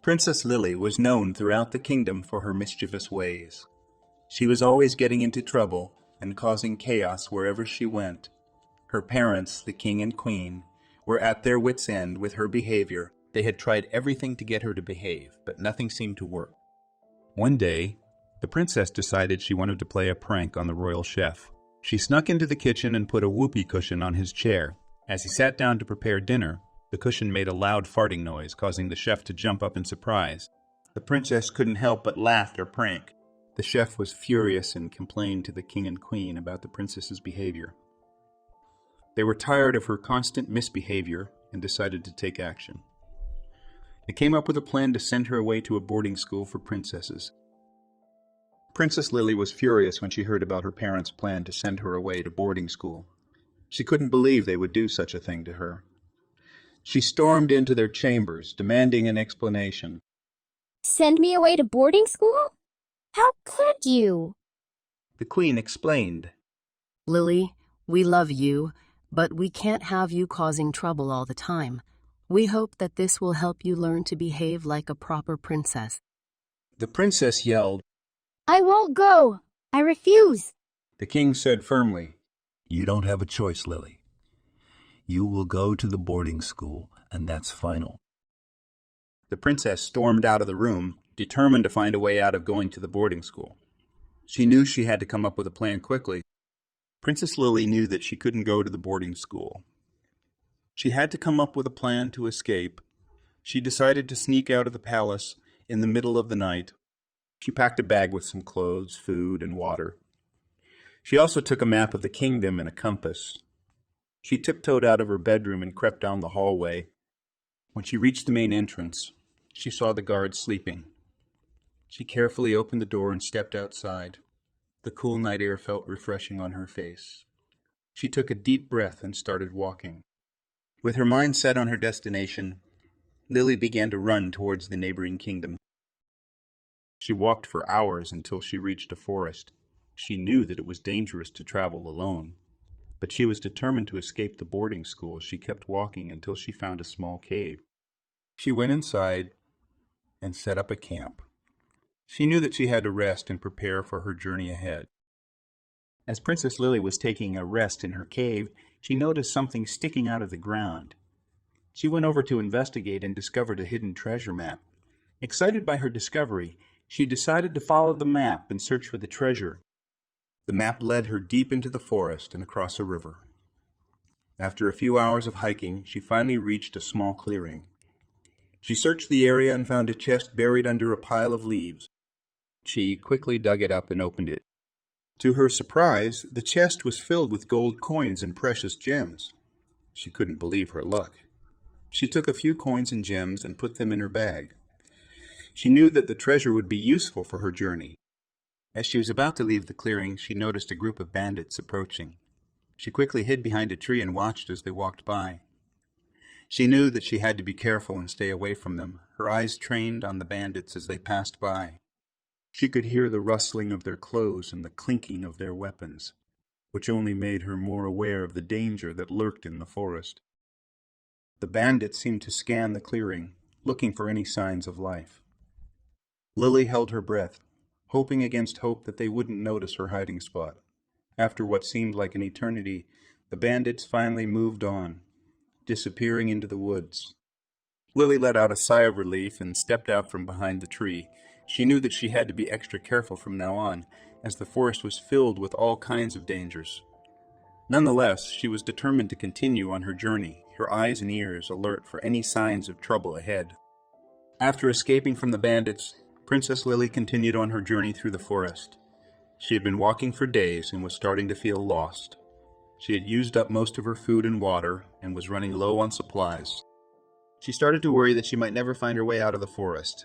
Princess Lily was known throughout the kingdom for her mischievous ways. She was always getting into trouble and causing chaos wherever she went. Her parents, the king and queen, were at their wits' end with her behavior. They had tried everything to get her to behave, but nothing seemed to work. One day, the princess decided she wanted to play a prank on the royal chef. She snuck into the kitchen and put a whoopee cushion on his chair. As he sat down to prepare dinner, the cushion made a loud farting noise, causing the chef to jump up in surprise. The princess couldn't help but laugh at her prank. The chef was furious and complained to the king and queen about the princess's behavior. They were tired of her constant misbehavior and decided to take action. They came up with a plan to send her away to a boarding school for princesses. Princess Lily was furious when she heard about her parents' plan to send her away to boarding school. She couldn't believe they would do such a thing to her. She stormed into their chambers, demanding an explanation. Send me away to boarding school? How could you? The queen explained. Lily, we love you, but we can't have you causing trouble all the time. We hope that this will help you learn to behave like a proper princess. The princess yelled. I won't go. I refuse. The king said firmly, You don't have a choice, Lily. You will go to the boarding school, and that's final. The princess stormed out of the room, determined to find a way out of going to the boarding school. She knew she had to come up with a plan quickly. Princess Lily knew that she couldn't go to the boarding school. She had to come up with a plan to escape. She decided to sneak out of the palace in the middle of the night. She packed a bag with some clothes, food, and water. She also took a map of the kingdom and a compass. She tiptoed out of her bedroom and crept down the hallway. When she reached the main entrance, she saw the guards sleeping. She carefully opened the door and stepped outside. The cool night air felt refreshing on her face. She took a deep breath and started walking. With her mind set on her destination, Lily began to run towards the neighboring kingdom. She walked for hours until she reached a forest. She knew that it was dangerous to travel alone, but she was determined to escape the boarding school. She kept walking until she found a small cave. She went inside and set up a camp. She knew that she had to rest and prepare for her journey ahead. As Princess Lily was taking a rest in her cave, she noticed something sticking out of the ground. She went over to investigate and discovered a hidden treasure map. Excited by her discovery, she decided to follow the map and search for the treasure. The map led her deep into the forest and across a river. After a few hours of hiking, she finally reached a small clearing. She searched the area and found a chest buried under a pile of leaves. She quickly dug it up and opened it. To her surprise, the chest was filled with gold coins and precious gems. She couldn't believe her luck. She took a few coins and gems and put them in her bag. She knew that the treasure would be useful for her journey. As she was about to leave the clearing, she noticed a group of bandits approaching. She quickly hid behind a tree and watched as they walked by. She knew that she had to be careful and stay away from them, her eyes trained on the bandits as they passed by. She could hear the rustling of their clothes and the clinking of their weapons, which only made her more aware of the danger that lurked in the forest. The bandits seemed to scan the clearing, looking for any signs of life. Lily held her breath, hoping against hope that they wouldn't notice her hiding spot. After what seemed like an eternity, the bandits finally moved on, disappearing into the woods. Lily let out a sigh of relief and stepped out from behind the tree. She knew that she had to be extra careful from now on, as the forest was filled with all kinds of dangers. Nonetheless, she was determined to continue on her journey, her eyes and ears alert for any signs of trouble ahead. After escaping from the bandits, Princess Lily continued on her journey through the forest. She had been walking for days and was starting to feel lost. She had used up most of her food and water and was running low on supplies. She started to worry that she might never find her way out of the forest.